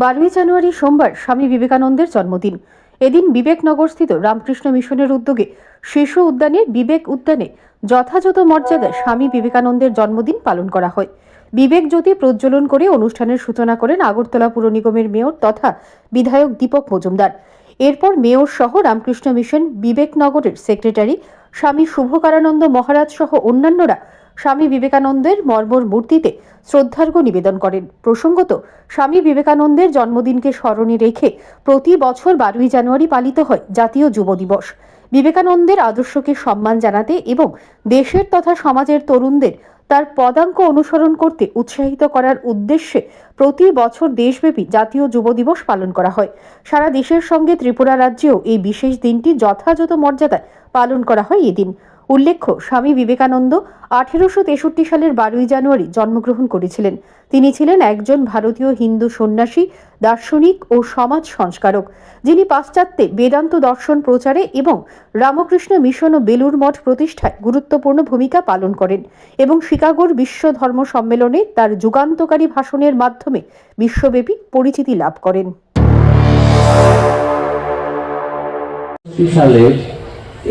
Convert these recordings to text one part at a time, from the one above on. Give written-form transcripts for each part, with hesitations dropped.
12ই জানুয়ারি সোমবার স্বামী বিবেকানন্দের জন্মদিন। এদিন বিবেকনগরস্থিত রামকৃষ্ণ মিশনের উদ্যোগে শিশু উদ্যানে বিবেক উদ্যানে যথাযথ মর্যাদায় স্বামী বিবেকানন্দের জন্মদিন পালন করা হয়। বিবেক জ্যোতি প্রজ্বলন করে অনুষ্ঠানের সূচনা করেন আগরতলা পুর নিগমের মেয়র তথা বিধায়ক দীপক মজুমদার। এরপর মেয়র সহ রামকৃষ্ণ মিশন বিবেকনগরের সেক্রেটারি স্বামী শুভকারানন্দ মহারাজ সহ অন্যান্যরা স্বামী বিবেকানন্দের মর্মর মূর্তিতে শ্রদ্ধার্ঘ্য নিবেদন করেন। প্রসঙ্গত, স্বামী বিবেকানন্দের জন্মদিনকে স্মরণে রেখে প্রতি বছর 12ই জানুয়ারি পালিত হয় জাতীয় যুব দিবস। বিবেকানন্দের আদর্শকে সম্মান জানাতে এবং দেশের তথা সমাজের তরুণদের তার পদাঙ্ক অনুসরণ করতে উৎসাহিত করার উদ্দেশ্যে প্রতি বছর দেশব্যাপী জাতীয় যুব দিবস পালন করা হয়। সারা দেশের সঙ্গে ত্রিপুরা রাজ্যেও এই বিশেষ দিনটি যথাযথ মর্যাদায় পালন করা হয়। এদিন উল্লেখ্য, স্বামী বিবেকানন্দ 1863 সালের 12ই জানুয়ারি জন্মগ্রহণ করেছিলেন। তিনি ছিলেন একজন ভারতীয় হিন্দু সন্ন্যাসী, দার্শনিক ও সমাজ সংস্কারক, যিনি পাশ্চাত্যে বেদান্ত দর্শন প্রচারে এবং রামকৃষ্ণ মিশন ও বেলুর মঠ প্রতিষ্ঠায় গুরুত্বপূর্ণ ভূমিকা পালন করেন এবং শিকাগোর বিশ্ব ধর্ম সম্মেলনে তার যুগান্তকারী ভাষণের মাধ্যমে বিশ্বব্যাপী পরিচিতি লাভ করেন।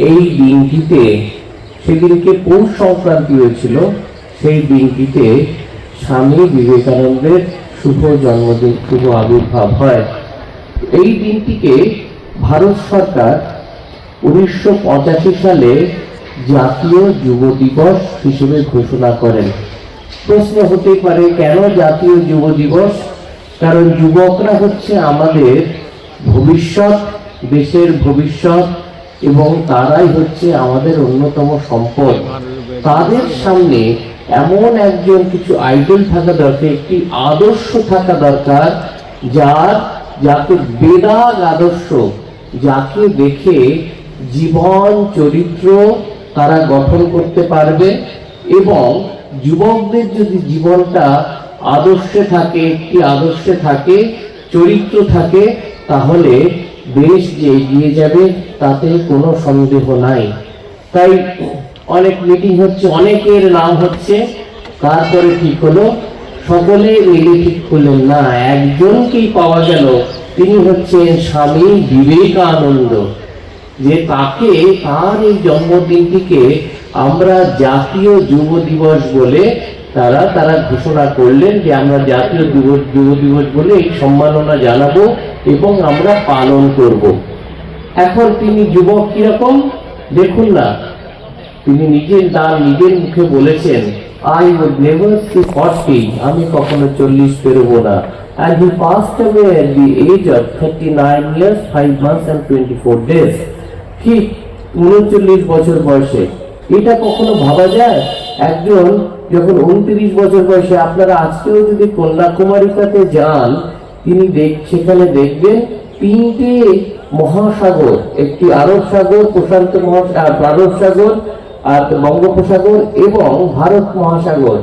এই দিনটিতে সেদিনকে পৌষ সংক্রান্তি হয়েছিল, সেই দিনটিতে স্বামী বিবেকানন্দের শুভ জন্মদিন, শুভ আবির্ভাব হয়। এই দিনটিকে ভারত সরকার 1985 সালে জাতীয় যুব দিবস হিসেবে ঘোষণা করেন। প্রশ্ন হতে পারে, কেন জাতীয় যুব দিবস? কারণ যুবকরা হচ্ছে আমাদের ভবিষ্যৎ, দেশের ভবিষ্যৎ, এবং তারাই হচ্ছে আমাদের অন্যতম সম্পদ। তাদের সামনে এমন একজন কিছু আইডল থাকা দরকার, একটি আদর্শ থাকা দরকার, যাকে বেদাগ আদর্শ, যাকে দেখে জীবন চরিত্র তারা গঠন করতে পারবে। এবং যুবকদের যদি জীবনটা আদর্শে থাকে, একটি আদর্শে থাকে, চরিত্র থাকে, তাহলে দেশ যে এগিয়ে যাবে তাতে কোনো সন্দেহ নাই। তাই অনেক মিটিং হচ্ছে, অনেকের নাম হচ্ছে, তারপরে ঠিক হলো সকলে মিলে ঠিক করলেন না, একজনকেই পাওয়া গেল, তিনি হচ্ছেন স্বামী বিবেকানন্দ। যে তাকে, তার এই জন্মদিনটিকে আমরা জাতীয় যুব দিবস বলে তারা ঘোষণা করলেন যে আমরা জাতীয় যুব দিবস বলে এই সম্মাননা জানাবো এবং আমরা পালন করব। এখন তিনি যুবক কিরকম দেখুন না, তিনি নিজের মুখে বলেছেন, I would never see 40, আমি কখনো 40 পেরোবো না। And he passed away at the age of 39 years, 5 months and 24 days. ঠিক 39 বছর বয়সে। এটা কখনো ভাবা যায়? একজন যখন 29 বছর বয়সে, আপনারা আজকেও যদি কন্যাকুমারিকাতে যান, তিনি সেখানে দেখবেন 3টে মহাসাগর, একটি আরব সাগর, প্রশান্ত আরব সাগর আর বঙ্গোপসাগর এবং ভারত মহাসাগর,